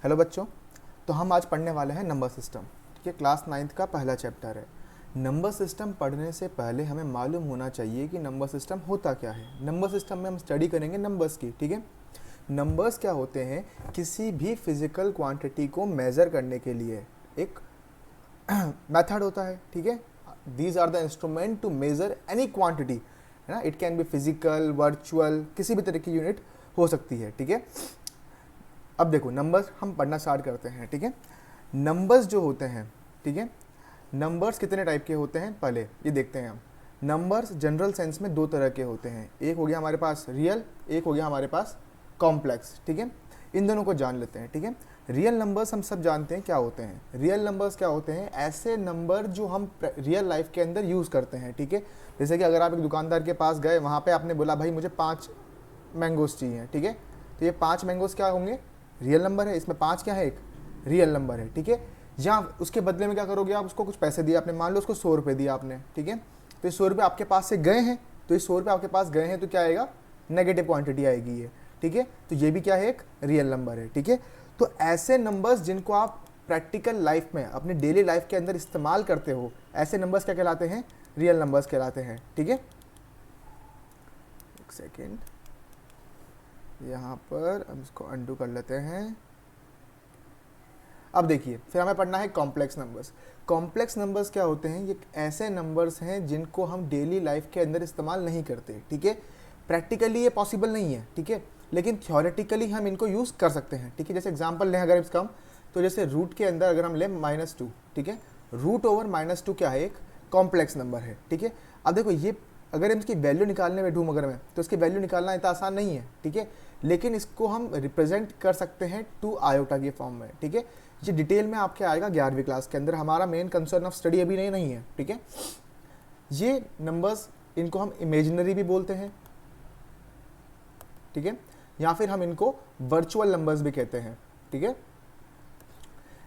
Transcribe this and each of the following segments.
Hello बच्चों, तो हम आज पढ़ने वाले हैं नंबर सिस्टम। ठीक है, क्लास 9th का पहला चैप्टर है। नंबर सिस्टम पढ़ने से पहले हमें मालूम होना चाहिए कि नंबर सिस्टम होता क्या है। नंबर सिस्टम में हम स्टडी करेंगे नंबर्स की। ठीक है, नंबर्स क्या होते हैं? किसी भी फिजिकल क्वांटिटी को मेज़र करने के लिए एक मेथड होता है। ठीक है, these are the instrument to measure any quantity, है ना। It can be physical, virtual, किसी भी तरह की यूनिट हो सकती है। ठीक है, अब देखो नंबर्स हम पढ़ना स्टार्ट करते हैं। ठीक है, नंबर्स जो होते हैं, ठीक है, नंबर्स कितने टाइप के होते हैं पहले ये देखते हैं हम। नंबर्स जनरल सेंस में दो तरह के होते हैं, एक हो गया हमारे पास रियल, एक हो गया हमारे पास कॉम्प्लेक्स। ठीक है, इन दोनों को जान लेते हैं। ठीक है, रियल नंबर्स हम सब जानते हैं क्या होते हैं। रियल नंबर्स क्या होते हैं? ऐसे नंबर जो हम रियल लाइफ के अंदर यूज़ करते हैं। ठीक है, जैसे कि अगर आप एक दुकानदार के पास गए, वहाँ पे आपने बोला भाई मुझे 5 मैंगोस चाहिए। ठीक है, तो ये 5 मैंगोस क्या होंगे? रियल नंबर है। इसमें 5 क्या है? एक रियल नंबर है। ठीक है, या उसके बदले में क्या करोगे आप? उसको कुछ पैसे दिए आपने, मान लो उसको 100 रुपये दिया आपने। ठीक है, तो ये 100 रुपये आपके पास से गए हैं, तो ये 100 रुपये आपके पास गए हैं तो क्या आएगा? नेगेटिव क्वांटिटी आएगी ये। ठीक है, तो ये भी क्या है? एक रियल नंबर है। ठीक है, तो ऐसे नंबर्स जिनको आप प्रैक्टिकल लाइफ में अपने डेली लाइफ के अंदर इस्तेमाल करते हो, ऐसे नंबर्स क्या कहलाते हैं? रियल नंबर्स कहलाते हैं। ठीक है, एक सेकेंड, यहाँ पर अब इसको अंडू कर लेते हैं। अब देखिए, फिर हमें पढ़ना है कॉम्प्लेक्स नंबर्स। कॉम्प्लेक्स नंबर्स क्या होते हैं? ये ऐसे नंबर्स हैं जिनको हम डेली लाइफ के अंदर इस्तेमाल नहीं करते। ठीक है, प्रैक्टिकली ये पॉसिबल नहीं है। ठीक है, लेकिन थ्योरेटिकली हम इनको यूज़ कर सकते हैं। ठीक है, जैसे एग्जांपल लें अगर इसका हम, तो जैसे रूट के अंदर अगर हम लें -2, ठीक है, रूट ओवर -2 क्या है? एक कॉम्प्लेक्स नंबर है। ठीक है, अब देखो ये अगर हम इसकी वैल्यू निकालने बैठूँ मगर मैं, तो इसकी वैल्यू निकालना इतना आसान नहीं है। ठीक है, लेकिन इसको हम रिप्रेजेंट कर सकते हैं 2 आयोटा के फॉर्म में। ठीक है, ये डिटेल में आपके आएगा 11वीं क्लास के अंदर। हमारा मेन कंसर्न ऑफ स्टडी अभी नहीं है। ठीक है, ये नंबर्स, इनको हम इमेजिनरी भी बोलते हैं। ठीक है, या फिर हम इनको वर्चुअल नंबर्स भी कहते हैं। ठीक है,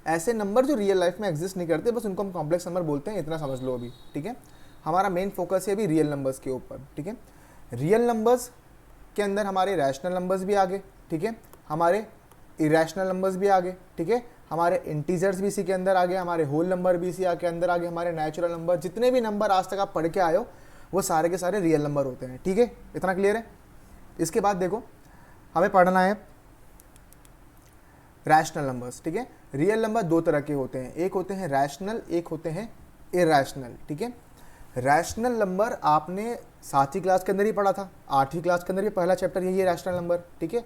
ऐसे नंबर जो रियल लाइफ में एग्जिस्ट नहीं करते, बस उनको हम कॉम्प्लेक्स नंबर बोलते हैं, इतना समझ लो अभी। ठीक है, हमारा मेन फोकस है अभी रियल नंबर्स के ऊपर। ठीक है, रियल नंबर्स के अंदर हमारे रैशनल नंबर्स भी आ गए। ठीक है, हमारे इरेशनल नंबर्स भी आ गए। ठीक है, हमारे इंटीजर्स भी इसी के अंदर आ गए, हमारे होल नंबर भी इसी के अंदर आ गए, हमारे नेचुरल नंबर, जितने भी नंबर आज तक आप पढ़ के आए हो वो सारे के सारे रियल नंबर होते हैं। ठीक है, इतना क्लियर है? इसके बाद देखो हमें पढ़ना है रैशनल नंबर्स। ठीक है, रियल नंबर दो तरह के होते हैं, एक होते हैं रैशनल, एक होते हैं इरेशनल। ठीक है, रैशनल नंबर आपने 7वीं क्लास के अंदर ही पढ़ा था, 8वीं क्लास के अंदर भी पहला चैप्टर यही है रैशनल नंबर। ठीक है,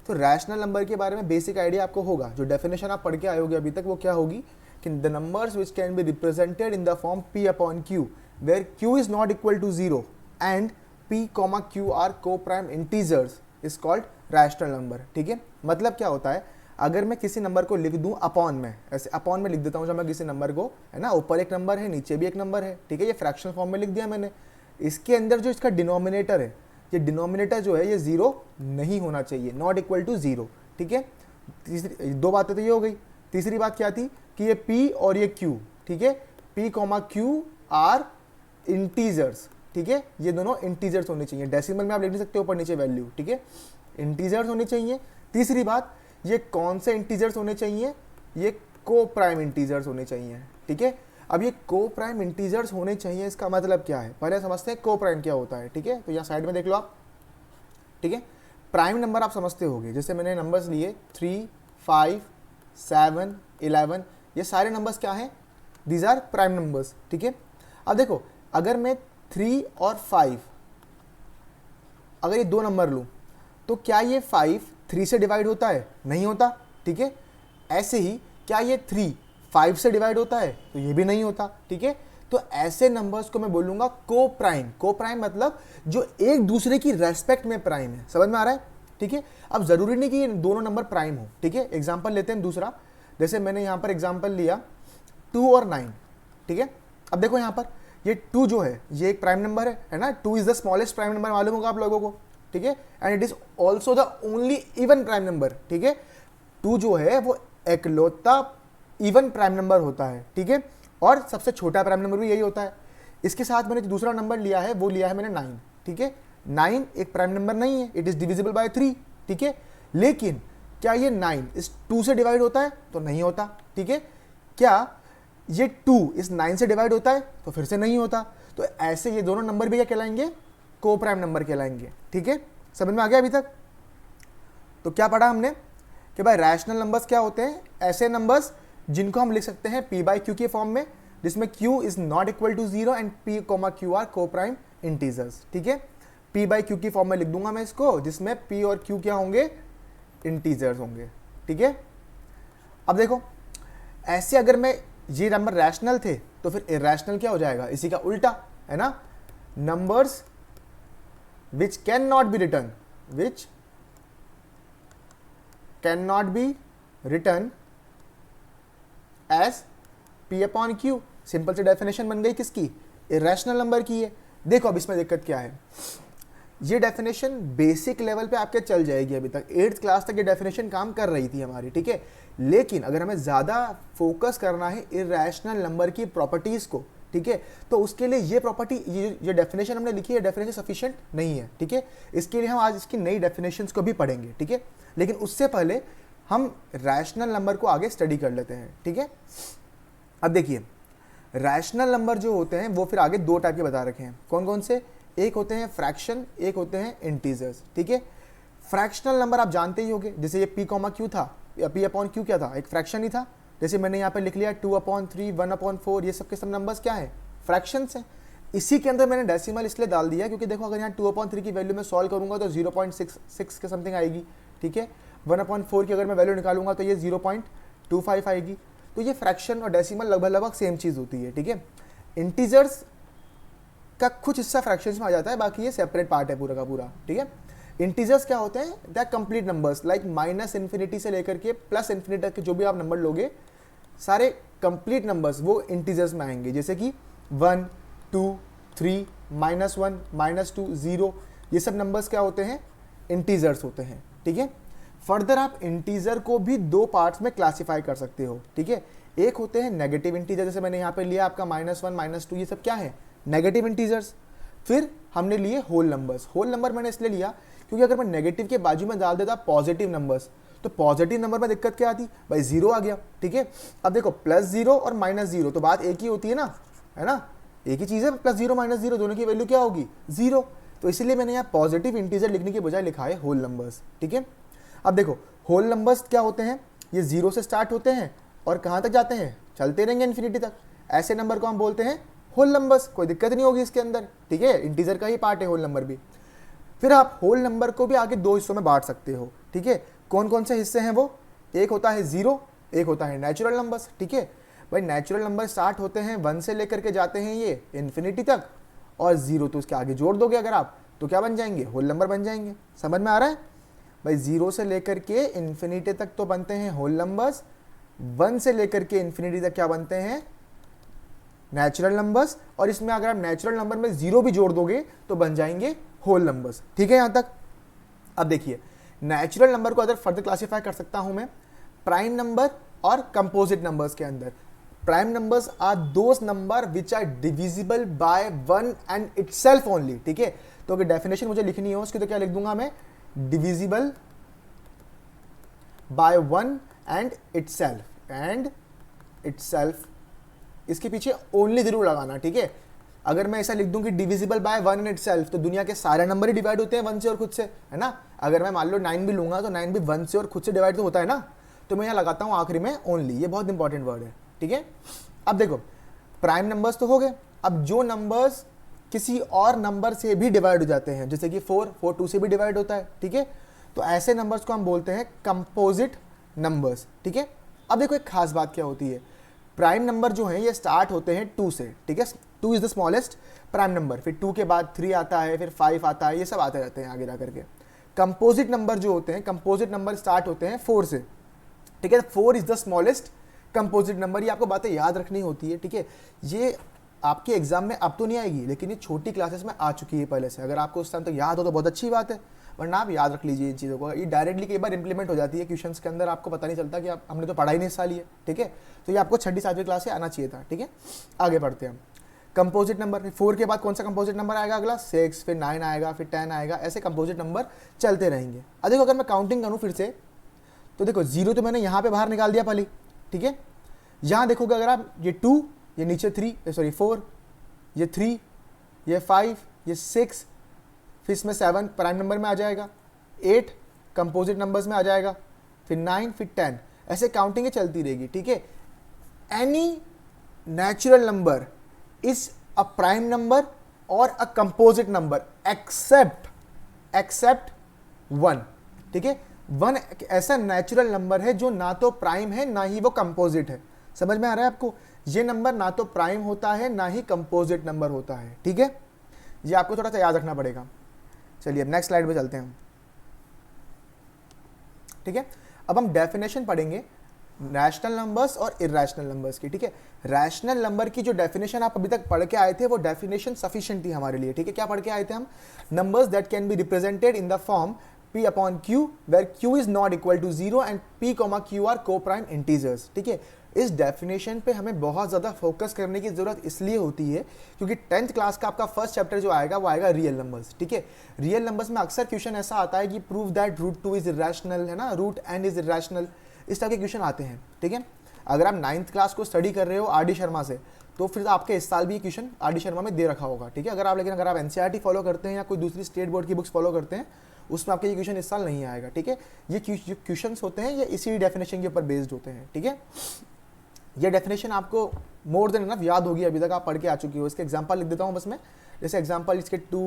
तो रैशनल नंबर के बारे में बेसिक आइडिया आपको होगा। जो डेफिनेशन आप पढ़ के आए होगे अभी तक वो क्या होगी कि the numbers which can be represented in the form p upon q where q is not equal to 0 and p, q are coprime integers is called rational number. ठीक है, मतलब क्या होता है? अगर मैं किसी नंबर को लिख दूं अपॉन में, ऐसे अपॉन में लिख देता हूं जब मैं किसी नंबर को, है ना, ऊपर एक नंबर है नीचे भी एक नंबर है। ठीक है, ये फ्रैक्शनल फॉर्म में लिख दिया मैंने। इसके अंदर जो इसका डिनोमिनेटर है, ये डिनोमिनेटर जो है ये 0 नहीं होना चाहिए, नॉट इक्वल टू 0। ठीक है, तीसरी दो बातें तो ये हो गई। तीसरी बात क्या थी कि ये p और ये q, ठीक है, p, q आर इंटीजर्स। ठीक है, ये दोनों इंटीजर्स होने चाहिए। डेसिमल में आप लिख नहीं सकते ऊपर नीचे वैल्यू। ठीक है, इंटीजर्स होने चाहिए। तीसरी बात, ये कौन से इंटीजर्स होने चाहिए? ये को प्राइम इंटीजर्स होने चाहिए। ठीक है, अब ये को प्राइम इंटीजर्स होने चाहिए, इसका मतलब क्या है? पहले समझते हैं को प्राइम क्या होता है। ठीक है, तो यहाँ साइड में देख लो आप। ठीक है, प्राइम नंबर आप समझते होगे, जैसे मैंने नंबर्स लिए 3, 5, 7, 11, ये सारे नंबर्स क्या हैं? These are prime numbers. ठीक है, अब देखो अगर मैं 3 और 5, अगर ये दो नंबर लूँ तो क्या ये 5 3 से डिवाइड होता है? नहीं होता। ठीक है, ऐसे ही क्या ये 3 5 से डिवाइड होता है? तो ये भी नहीं होता। ठीक है, तो ऐसे नंबर्स को मैं बोलूंगा को प्राइम। को प्राइम मतलब जो एक दूसरे की रेस्पेक्ट में प्राइम है। समझ में आ रहा है? ठीक है, अब जरूरी नहीं कि ये दोनों नंबर प्राइम हो। ठीक है, एग्जांपल लेते हैं दूसरा, जैसे मैंने यहाँ पर एग्जांपल लिया 2 और 9। ठीक है, अब देखो यहाँ पर ये 2 जो है ये एक प्राइम नंबर है ना। 2 is the smallest prime number, मालूम होगा आप लोगों को। ठीक है, and it is also the only even prime number. ठीक है, 2 जो है वो एकलौता इवन प्राइम नंबर होता है। ठीक है, और सबसे छोटा प्राइम नंबर भी यही होता है। इसके साथ मैंने जो दूसरा नंबर लिया है वो लिया है मैंने 9। ठीक है, 9 एक प्राइम नंबर नहीं है, इट इज डिविजिबल बाय 3। ठीक है, लेकिन क्या ये 9 इस 2 से डिवाइड होता है? तो नहीं होता, ठीक है। क्या ये 2 इस 9 से डिवाइड होता है? तो फिर से नहीं होता। तो ऐसे ये दोनों नंबर भी क्या कहलाएंगे? को प्राइम नंबर कहलाएंगे, ठीक है। समझ में आ गया अभी तक? तो क्या पढ़ा हमने कि भाई रैशनल नंबर्स क्या होते हैं? ऐसे नंबर्स जिनको हम लिख सकते हैं p बाई क्यू के फॉर्म में, जिसमें q is not equal to 0 and p comma Q are coprime integers, ठीक है। p बाई क्यू की फॉर्म में लिख दूंगा मैं इसको, जिसमें p और q क्या होंगे? इंटीजर्स होंगे, ठीक है। अब देखो, ऐसे अगर मैं ये नंबर रैशनल थे तो फिर इरैशनल क्या हो जाएगा? इसी का उल्टा, है ना। Numbers which can not be written, which can not be written as p upon Q. Simple सी डेफिनेशन बन गई किसकी? इरैशनल नंबर की है। देखो अब इसमें दिक्कत क्या है, ये डेफिनेशन बेसिक लेवल पे आपके चल जाएगी, अभी तक 8th क्लास तक ये डेफिनेशन काम कर रही थी हमारी, ठीक है। लेकिन अगर हमें ज़्यादा फोकस करना है इरैशनल नंबर की प्रॉपर्टीज़ को, ठीक है, तो उसके लिए ये प्रॉपर्टी, ये डेफिनेशन हमने लिखी है, डेफिनेशन सफिशिएंट नहीं है, ठीक है। इसके लिए हम आज इसकी नई डेफिनेशंस को भी पढ़ेंगे, ठीक है। लेकिन उससे पहले हम रैशनल नंबर को आगे स्टडी कर लेते हैं, ठीक है। अब देखिए, रैशनल नंबर जो होते हैं वो फिर आगे 2 टाइप के बता रखे हैं। कौन कौन से? एक होते हैं फ्रैक्शन, एक होते हैं इंटीजर्स, ठीक है। फ्रैक्शनल नंबर आप जानते ही होंगे, जैसे ये p कॉमा क्यू था, या p अपॉन क्यू क्या था? एक फ्रैक्शन ही था। जैसे मैंने यहाँ पे लिख लिया 2/3, 1/4, ये सब के सब नंबर्स क्या है? फ्रैक्शंस हैं। इसी के अंदर मैंने डेसिमल इसलिए डाल दिया क्योंकि देखो, अगर यहाँ 2/3 की वैल्यू मैं सॉल्व करूंगा तो 0.66 के समथिंग आएगी, ठीक है। 1/4 की अगर मैं वैल्यू निकालूंगा तो ये 0.25 आएगी। तो ये फ्रैक्शन और डेसिमल लगभग लगभग सेम चीज़ होती है, ठीक है। इंटीजर्स का कुछ हिस्सा फ्रैक्शंस में आ जाता है, बाकी ये सेपरेट पार्ट है पूरा का पूरा, ठीक है। इंटीजर्स क्या होते हैं? दैट कंप्लीट नंबर्स, लाइक -∞ से लेकर के +∞ तक के जो भी आप नंबर लोगे, सारे कंप्लीट नंबर्स वो इंटीजर्स में आएंगे। जैसे कि 1, 2, 3, -1, -2, 0, ये सब नंबर्स क्या होते हैं? इंटीजर्स होते हैं, ठीक है। फर्दर आप इंटीजर को भी 2 पार्ट्स में क्लासीफाई कर सकते हो, ठीक है। एक होते हैं नेगेटिव इंटीजर, जैसे मैंने यहाँ पे लिया आपका -1, -2, ये सब क्या है? Negative integers. फिर हमने लिए होल नंबर्स। होल नंबर मैंने इसलिए लिया क्योंकि अगर मैं नेगेटिव के बाजू में डाल देता पॉजिटिव नंबर्स, तो पॉजिटिव नंबर में दिक्कत क्या आती? भाई 0 आ गया, ठीक है। अब देखो +0 और -0 तो बात एक ही होती है ना, है ना, एक ही चीज़ है। +0 -0 दोनों की वैल्यू क्या होगी? 0। तो इसलिए मैंने यहाँ पॉजिटिव इंटीजर लिखने के बजाय लिखा है होल नंबर्स, ठीक है। अब देखो, होल नंबर्स क्या होते हैं? ये 0 से स्टार्ट होते हैं और कहाँ तक जाते हैं? चलते रहेंगे इन्फिनिटी तक। ऐसे नंबर को हम बोलते हैं होल नंबर्स। कोई दिक्कत नहीं होगी इसके अंदर, ठीक है। इंटीजर का ही पार्ट है होल नंबर भी। फिर आप होल नंबर को भी आगे 2 हिस्सों में बांट सकते हो, ठीक है। कौन कौन से हिस्से हैं वो? एक होता है 0, एक होता है नेचुरल नंबर्स, ठीक है। भाई नेचुरल नंबर स्टार्ट होते हैं 1 से लेकर के जाते हैं ये इन्फिनिटी तक, और 0 तो उसके आगे जोड़ दोगे अगर आप, तो क्या बन जाएंगे? होल नंबर बन जाएंगे। समझ में आ रहा है? भाई 0 से लेकर के इन्फिनिटी तक तो बनते हैं होल नंबर्स, 1 से लेकर के इन्फिनिटी तक क्या बनते हैं? Natural numbers. और इसमें अगर आप नेचुरल नंबर में 0 भी जोड़ दोगे तो बन जाएंगे होल नंबर्स, ठीक है यहाँ तक। अब देखिए, नेचुरल नंबर को अगर फर्दर क्लासीफाई कर सकता हूं मैं प्राइम नंबर और कंपोजिट नंबर्स के अंदर। Prime numbers are those number which are divisible by 1 and itself only, ठीक है। तो अगर डेफिनेशन मुझे लिखनी हो उसकी तो क्या लिख दूंगा मैं? डिविजिबल बाय 1 एंड इटसेल्फ, इसके पीछे ओनली जरूर लगाना, ठीक है। अगर मैं ऐसा लिख दूं कि डिविजिबल बाय 1 एंड इटसेल्फ, तो दुनिया के सारे नंबर ही डिवाइड होते हैं 1 से और खुद से, है ना। अगर मैं मान लो 9 भी लूंगा तो 9 भी 1 से और खुद से डिवाइड तो होता है ना। तो मैं यहाँ लगाता हूँ आखिरी में ओनली, ये बहुत इंपॉर्टेंट वर्ड है, ठीक है। अब देखो, प्राइम नंबर्स तो हो गए। अब जो नंबर्स किसी और नंबर से भी डिवाइड हो जाते हैं, जैसे कि 4 2 से भी डिवाइड होता है, ठीक है। तो ऐसे नंबर्स को हम बोलते हैं कंपोजिट नंबर्स, ठीक है। अब देखो, एक खास बात क्या होती है, प्राइम नंबर जो है ये स्टार्ट होते हैं 2 से, ठीक है। 2 is the smallest prime number, फिर 2 के बाद 3 आता है, फिर 5 आता है, ये सब आते रहते हैं आगे जा करके। कंपोजिट नंबर जो होते हैं, कंपोजिट नंबर स्टार्ट होते हैं 4 से, ठीक है। 4 is the smallest composite number. ये आपको बातें याद रखनी होती है, ठीक है। ये आपके एग्जाम में अब तो नहीं आएगी, लेकिन ये छोटी क्लासेस में आ चुकी है पहले से। अगर आपको उस टाइम तक याद हो तो बहुत अच्छी बात है, वरना आप याद रख लीजिए इन चीज़ों को। ये डायरेक्टली कई बार इंप्लीमेंट हो जाती है क्वेश्चंस के अंदर, आपको पता नहीं चलता कि आप हमने तो पढ़ा ही नहीं इस साल ये, ठीक है। तो ये आपको 6वीं 7वीं क्लास से आना चाहिए था, ठीक है। आगे बढ़ते हैं। कंपोजिट नंबर, 4 के बाद कौन सा कंपोजिट नंबर आएगा अगला? 6, फिर 9 आएगा, फिर 10 आएगा, ऐसे कंपोजिट नंबर चलते रहेंगे। अब देखो, अगर मैं काउंटिंग करूँ फिर से, तो देखो 0 तो मैंने यहाँ पे बाहर निकाल दिया पहले, ठीक है। यहाँ देखोगे अगर आप, ये 2, ये नीचे 4, ये 3, ये 5, ये 6, फिर इसमें 7 प्राइम नंबर में आ जाएगा, 8 कंपोजिट नंबर्स में आ जाएगा, फिर 9, फिर 10, ऐसे काउंटिंग चलती रहेगी, ठीक है। Any natural number is a prime number और अ कंपोजिट नंबर एक्सेप्ट 1, ठीक है। 1 ऐसा नेचुरल नंबर है जो ना तो प्राइम है ना ही वो कंपोजिट है। समझ में आ रहा है आपको? ये नंबर ना तो प्राइम होता है ना ही कंपोजिट नंबर होता है, ठीक है। ये आपको थोड़ा सा याद रखना पड़ेगा। चलिए अब नेक्स्ट स्लाइड पे चलते हैं हम, ठीक है। अब हम डेफिनेशन पढ़ेंगे रैशनल नंबर्स और इरैशनल नंबर्स की, ठीक है। रैशनल नंबर की जो डेफिनेशन आप अभी तक पढ़ के आए थे वो डेफिनेशन सफिशिएंट थी हमारे लिए, ठीक है। क्या पढ़ के आए थे हम? Numbers that can be represented in the form p upon q where q is not equal to 0 and p, q are coprime integers, ठीक है। इस डेफिनेशन पे हमें बहुत ज़्यादा फोकस करने की ज़रूरत इसलिए होती है क्योंकि 10th क्लास का आपका फर्स्ट चैप्टर जो आएगा वो आएगा रियल नंबर्स, ठीक है। रियल नंबर्स में अक्सर क्वेश्चन ऐसा आता है कि prove that root 2 is irrational, है ना, रूट n इज इरैशनल, इस तरह के क्वेश्चन आते हैं, ठीक है। अगर आप 9th क्लास को स्टडी कर रहे हो आर डी शर्मा से, तो फिर आपके इस साल भी ये क्वेश्चन आर डी शर्मा में दे रखा होगा, ठीक है। अगर आप एनसीईआरटी फॉलो करते हैं या कोई दूसरी स्टेट बोर्ड की बुक्स फॉलो करते हैं, उसमें आपके ये क्वेश्चन इस साल नहीं आएगा, ठीक है। ये क्वेश्चन होते हैं ये इसी डेफिनेशन के ऊपर बेस्ड होते हैं, ठीक है। ये डेफिनेशन आपको मोर देन इनफ याद होगी, अभी तक आप पढ़ के आ चुकी हो। इसके एग्जांपल लिख देता हूँ बस मैं, जैसे एग्जांपल इसके 2,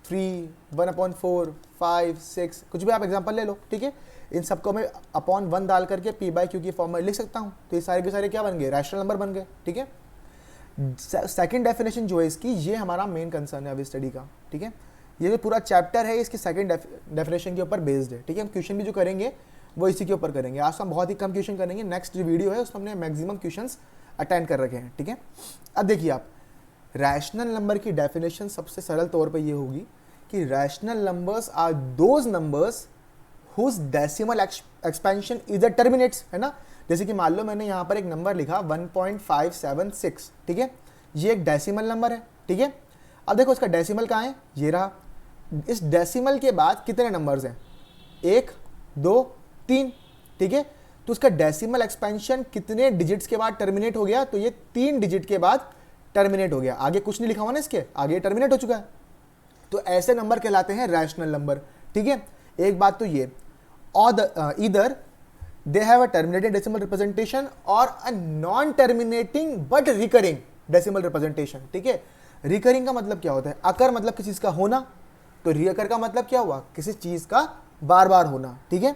3, 1/4, 5, 6, कुछ भी आप एग्जांपल ले लो, ठीक है। इन सबको मैं अपॉन 1 डाल करके p/q की फॉर्म में लिख सकता हूँ, तो ये सारे के सारे क्या बन गए? रैशनल नंबर बन गए, ठीक है। सेकंड डेफिनेशन जो है इसकी, ये हमारा मेन कंसर्न है अभी स्टडी का, ठीक है। ये जो पूरा चैप्टर है इसकी सेकंड डेफिनेशन के ऊपर बेस्ड है, ठीक है। हम क्वेश्चन भी जो करेंगे वो इसी के ऊपर करेंगे। आज हम बहुत ही कम क्वेश्चन करेंगे, नेक्स्ट जो वीडियो है उसमें हमने मैक्सिमम क्वेश्चंस अटेंड कर रखे हैं, ठीक है। अब देखिए आप, रैशनल नंबर की डेफिनेशन सबसे सरल तौर पे ये होगी कि rational numbers are those numbers whose decimal expansion is terminates, है ना। जैसे कि मान लो मैंने यहाँ पर एक नंबर लिखा 1.576, ठीक है। ये एक डेसिमल नंबर है, ठीक है। अब देखो इसका डेसिमल कहाँ है? ये रहा। इस डेसिमल के बाद कितने नंबर्स हैं? 1, 2, 3, ठीक है। तो उसका डेसिमल एक्सपेंशन कितने डिजिट्स के बाद टर्मिनेट हो गया? तो ये 3 डिजिट के बाद टर्मिनेट हो गया। आगे कुछ नहीं लिखा हुआ ना, इसके आगे टर्मिनेट हो चुका है। तो ऐसे नंबर कहलाते हैं रैशनल नंबर, ठीक है। एक बात तो ये, और either they have a terminated decimal representation और a non terminating but recurring decimal representation, ठीक है। रिकरिंग का मतलब क्या होता है? अकर मतलब किसी चीज का होना, तो रिकर का मतलब क्या हुआ? किसी चीज का बार बार होना, ठीक है।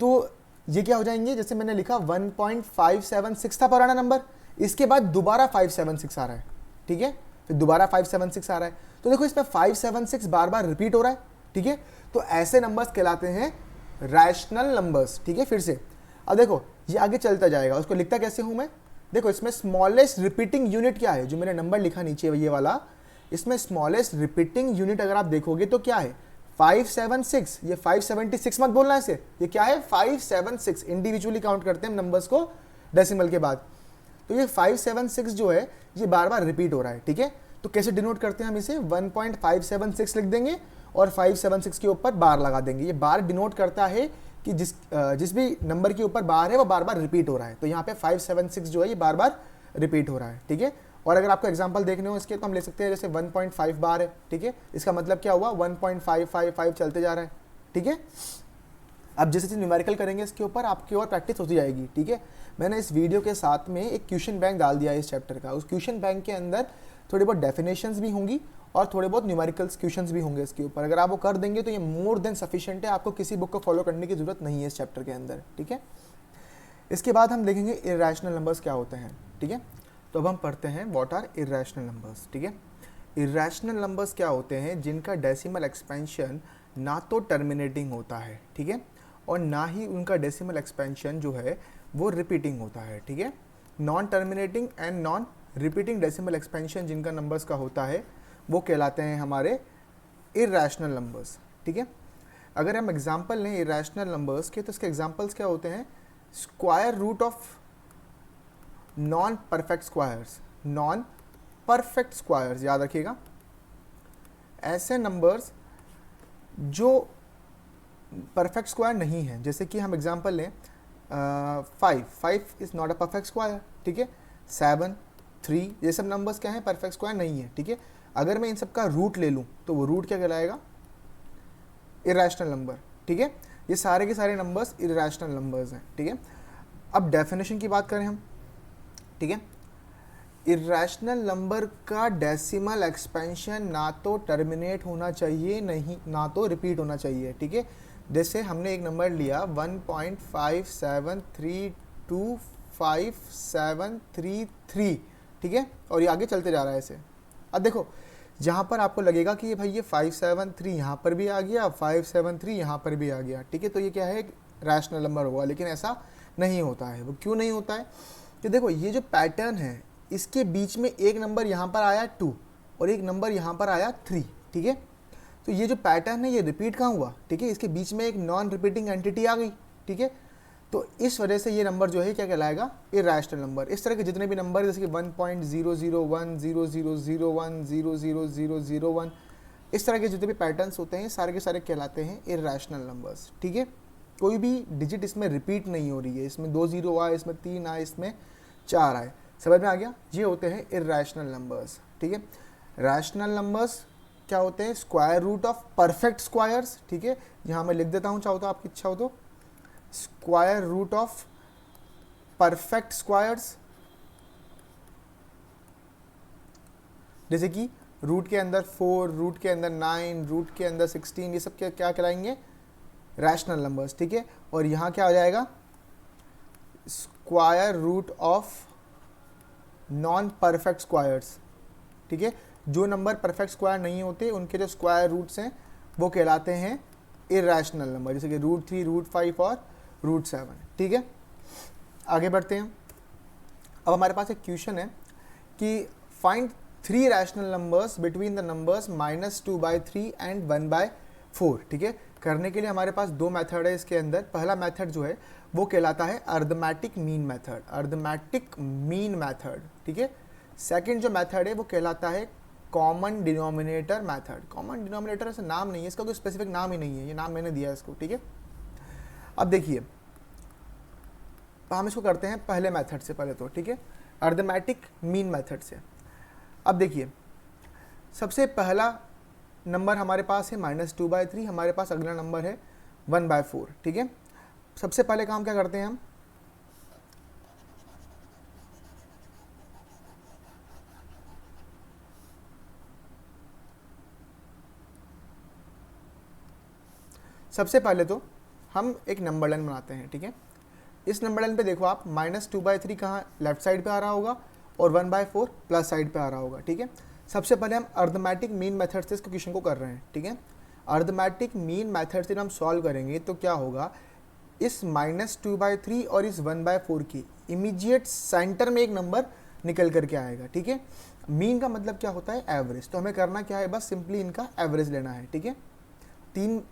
तो ये क्या हो जाएंगे? जैसे मैंने लिखा 1.576 था पुराना नंबर, इसके बाद दोबारा 576 आ रहा है, ठीक है। फिर दोबारा 576 आ रहा है, तो देखो इसमें 576 बार बार रिपीट हो रहा है, ठीक है। तो ऐसे नंबर्स कहलाते हैं रैशनल नंबर्स, ठीक है। फिर से अब देखो ये आगे चलता जाएगा, उसको लिखता कैसे हूं मैं? देखो इसमें स्मॉलेस्ट रिपीटिंग यूनिट क्या है? जो मैंने नंबर लिखा नीचे ये वाला, इसमें स्मॉलेस्ट रिपीटिंग यूनिट अगर आप देखोगे तो क्या है? 576। ये 576 मत बोलना इसे, ये क्या है? 576। इंडिविजुअली काउंट करते हैं नंबर्स को डेसिमल के बाद, तो ये 576 जो है ये बार बार रिपीट हो रहा है, ठीक है। तो कैसे डिनोट करते हैं हम इसे? 1.576 लिख देंगे और 576 के ऊपर बार लगा देंगे। ये बार डिनोट करता है कि जिस भी नंबर के ऊपर बार है वो बार बार रिपीट हो रहा है। तो यहाँ पे 576 जो है ये बार बार रिपीट हो रहा है, ठीक है। और अगर आपको एग्जांपल देखने हो इसके, तो हम ले सकते हैं जैसे 1.5 बार है, ठीक है। इसका मतलब क्या हुआ? 1.555 चलते जा रहा है, ठीक है। अब जैसे न्यूमेरिकल करेंगे इसके ऊपर आपकी और प्रैक्टिस होती जाएगी, ठीक है। मैंने इस वीडियो के साथ में एक क्वेश्चन बैंक डाल दिया है इस चैप्टर का। उस क्वेश्चन बैंक के अंदर थोड़ी बहुत डेफिनेशंस भी होंगी और थोड़े बहुत न्यूमेरिकल्स क्वेश्चंस भी होंगे इसके ऊपर। अगर आप वो कर देंगे तो ये मोर देन सफिशिएंट है, आपको किसी बुक को फॉलो करने की जरूरत नहीं है इस चैप्टर के अंदर, ठीक है। इसके बाद हम देखेंगे इरैशनल नंबर्स क्या होते हैं, ठीक है। तो अब हम पढ़ते हैं व्हाट आर इरैशनल नंबर्स, ठीक है। इरैशनल नंबर्स क्या होते हैं? जिनका डेसिमल एक्सपेंशन ना तो टर्मिनेटिंग होता है, ठीक है, और ना ही उनका डेसिमल एक्सपेंशन जो है वो रिपीटिंग होता है, ठीक है। Non terminating and non repeating decimal expansion जिनका नंबर्स का होता है वो कहलाते हैं हमारे इरैशनल नंबर्स, ठीक है। अगर हम एग्जांपल लें इरैशनल नंबर्स के, तो इसके एग्जांपल्स क्या होते हैं? Square root of non perfect squares, non perfect squares याद रखिएगा। ऐसे नंबर्स जो परफेक्ट स्क्वायर नहीं है। जैसे कि हम एग्जांपल लें 5 is not a perfect square, ठीक है। 7, 3 ये सब नंबर्स क्या हैं, परफेक्ट स्क्वायर नहीं है, ठीक है। अगर मैं इन सब का रूट ले लूँ तो वो रूट क्या कहलाएगा, इरेशनल नंबर, ठीक है। ये सारे के सारे नंबर्स इरेशनल नंबर्स हैं, ठीक है। अब डेफिनेशन की बात करें हम, ठीक है। इरेशनल नंबर का डेसिमल एक्सपेंशन ना तो टर्मिनेट होना चाहिए, नहीं ना तो रिपीट होना चाहिए, ठीक है। जैसे हमने एक नंबर लिया 1.57325733, ठीक है, और ये आगे चलते जा रहा है ऐसे। अब देखो जहाँ पर आपको लगेगा कि ये भाई ये 573 यहाँ पर भी आ गया, 573 यहाँ पर भी आ गया, ठीक है, तो ये क्या है, एक रैशनल नंबर होगा, लेकिन ऐसा नहीं होता है। वो क्यों नहीं होता है कि देखो ये जो पैटर्न है, इसके बीच में एक नंबर यहाँ पर आया 2 और एक नंबर यहाँ पर आया 3, ठीक है। तो ये जो पैटर्न है ये रिपीट कहाँ हुआ, ठीक है, इसके बीच में एक नॉन रिपीटिंग एंटिटी आ गई, ठीक है। तो इस वजह से ये नंबर जो है क्या कहलाएगा, इरेशनल नंबर। इस तरह के जितने भी नंबर जैसे कि 1.00100100001 इस तरह के जितने भी पैटर्न्स होते हैं सारे के सारे कहलाते हैं इरेशनल नंबर्स, ठीक है। कोई भी डिजिट इसमें रिपीट नहीं हो रही है, इसमें 2 0 आए, इसमें 3 आए, इसमें 4 आए, समझ में आ गया। ये होते हैं इरेशनल नंबर्स, ठीक है। रैशनल नंबर्स क्या होते हैं, square root of perfect squares, ठीक है। यहाँ मैं लिख देता हूँ, चाहो तो आपकी इच्छा हो तो, square root of perfect squares. जैसे कि रूट के अंदर 4, रूट के अंदर 9, रूट के अंदर 16, ये सब क्या क्या कहलाएंगे, रैशनल नंबर्स, ठीक है। और यहाँ क्या आ जाएगा, square root of non perfect squares, ठीक है। जो नंबर परफेक्ट स्क्वायर नहीं होते उनके जो स्क्वायर रूट्स हैं वो कहलाते हैं इरेशनल नंबर, जैसे कि √3, √5 और √7, ठीक है। आगे बढ़ते हैं। अब हमारे पास एक क्वेश्चन है कि find 3 rational numbers between the numbers -2/3 and 1/4, ठीक है। करने के लिए हमारे पास 2 मेथड है इसके अंदर। पहला मेथड जो है वो कहलाता है arithmetic mean method, arithmetic mean method, ठीक है। सेकंड जो मेथड है वो कहलाता है common denominator method. Common denominator ऐसा नाम नहीं है इसका, कोई स्पेसिफिक नाम ही नहीं है, ये नाम मैंने दिया है इसको, ठीक है। अब देखिए हम इसको करते हैं पहले मेथड से पहले तो, ठीक है, अरिथमेटिक मीन मेथड से। अब देखिए सबसे पहला नंबर हमारे पास है -2/3, हमारे पास अगला नंबर है 1/4, ठीक है। सबसे पहले काम क्या करते हैं हम, सबसे पहले तो हम एक नंबर लाइन बनाते हैं, ठीक है। इस नंबर लाइन पे देखो आप -2/3 कहाँ लेफ्ट साइड पे आ रहा होगा और 1/4 प्लस साइड पे आ रहा होगा, ठीक है। सबसे पहले हम अरिथमेटिक मीन मेथड से इस क्वेश्चन को कर रहे हैं, ठीक है। अरिथमेटिक मीन मेथड से हम सॉल्व करेंगे तो क्या होगा, इस -2/3 और इस 1/4 की इमीडिएट सेंटर में एक नंबर निकल करके आएगा, ठीक है। मीन का मतलब क्या होता है, एवरेज। तो हमें करना क्या है, बस सिंपली इनका एवरेज लेना है, ठीक है। 3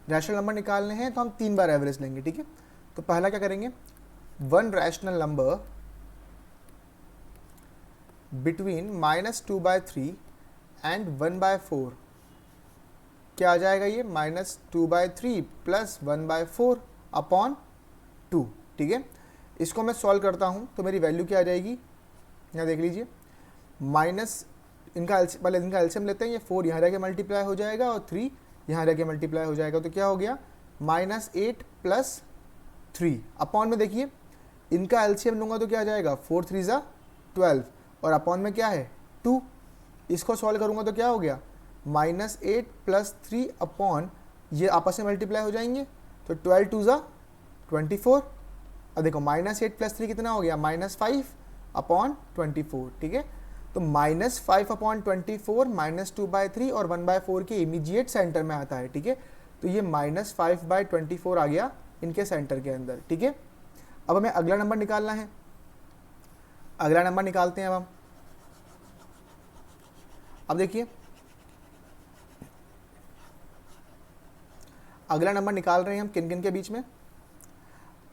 रैशनल नंबर निकालने हैं तो हम 3 बार एवरेज लेंगे, ठीक है। तो पहला क्या करेंगे, 1 रैशनल नंबर बिटवीन -2/3 एंड 1/4 क्या आ जाएगा, ये -2/3 प्लस 1/4 अपॉन 2, ठीक है। इसको मैं सॉल्व करता हूँ तो मेरी वैल्यू क्या आ जाएगी, यहाँ देख लीजिए, माइनस इनका पहले इनका एलसीएम लेते हैं, ये 4 यहाँ रह के मल्टीप्लाई हो जाएगा और 3 यहाँ रह के मल्टीप्लाई हो जाएगा, तो क्या हो गया -8 प्लस 3 अपॉन में देखिए इनका एलसीएम लूँगा तो क्या आ जाएगा, 4 3 ज़ा 12 और अपॉन में क्या है 2। इसको सॉल्व करूँगा तो क्या हो गया, -8 प्लस 3 अपॉन ये आपस में मल्टीप्लाई हो जाएंगे तो 12 2 ज़ा 24। अब देखो -8 प्लस 3 कितना हो गया, -5 अपॉन 24, ठीक है। तो -5 अपॉन 24 -2/3 और 1/4 के इमीडिएट सेंटर में आता है, ठीक है। तो ये -5/24 आ गया इनके सेंटर के अंदर, ठीक है। अब हमें अगला नंबर निकालना है, अगला नंबर निकालते हैं अब हम। अब देखिए अगला नंबर निकाल रहे हैं हम किन किन के बीच में।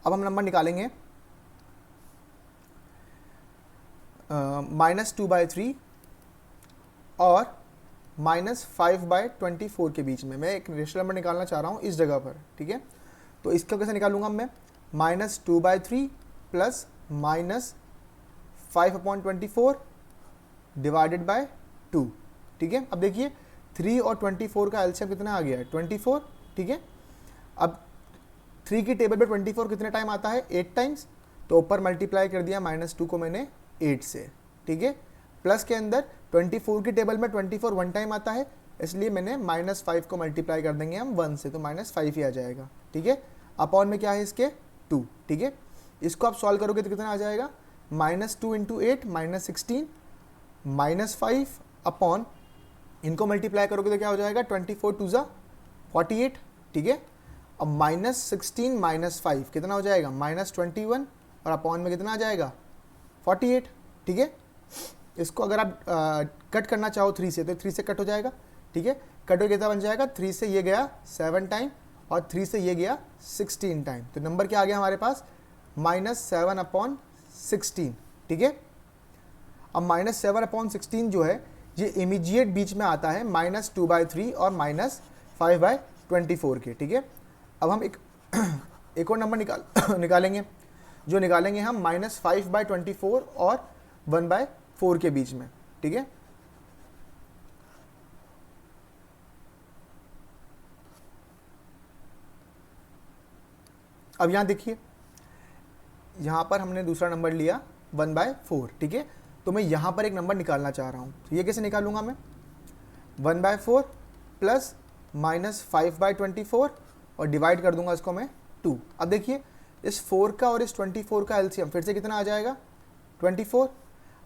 अब हम नंबर निकालेंगे -2/3 और -5/24 के बीच में। मैं एक रेशनल नंबर निकालना चाह रहा हूँ इस जगह पर, ठीक है। तो इसका कैसे निकालूंगा मैं, -2/3 प्लस -5/24 डिवाइडेड बाय 2, ठीक है। अब देखिए 3 और 24 का एलसीएम कितना आ गया है, 24, ठीक है। अब 3 की टेबल पे 24 कितने टाइम आता है, 8 टाइम्स, तो ऊपर मल्टीप्लाई कर दिया -2 को मैंने 8 से, ठीक है। प्लस के अंदर 24 की टेबल में 24 1 टाइम आता है, इसलिए मैंने -5 को मल्टीप्लाई कर देंगे हम 1 से, तो -5 ही आ जाएगा, ठीक है। अपॉन में क्या है इसके 2, ठीक है। इसको आप सॉल्व करोगे तो कितना आ जाएगा, -2 × 8 -16 -5 अपॉन, इनको मल्टीप्लाई करोगे तो क्या हो जाएगा, 24 2 ज़ा 48, ठीक है। अब -16 -5 कितना हो जाएगा, -21 और अपॉन में कितना आ जाएगा, 48, ठीक है। इसको अगर आप कट करना चाहो 3 से, तो 3 से कट हो जाएगा, ठीक है। कट हो कितना बन जाएगा, 3 से ये गया 7 टाइम और 3 से ये गया 16 टाइम, तो नंबर क्या आ गया हमारे पास, -7/16, ठीक है। अब -7/16 जो है ये इमीडिएट बीच में आता है -2/3 और -5/24 के, ठीक है। अब हम एक और नंबर निकालेंगे, जो निकालेंगे हम -5/24 और 1/4 के बीच में, ठीक है। अब यहां देखिए, यहां पर हमने दूसरा नंबर लिया 1/4, ठीक है। तो मैं यहां पर एक नंबर निकालना चाह रहा हूं, तो ये कैसे निकालूंगा मैं, 1/4 प्लस -5/24 और डिवाइड कर दूंगा इसको मैं 2। अब देखिए इस 4 का और इस 24 का एलसीएम फिर से कितना आ जाएगा, 24।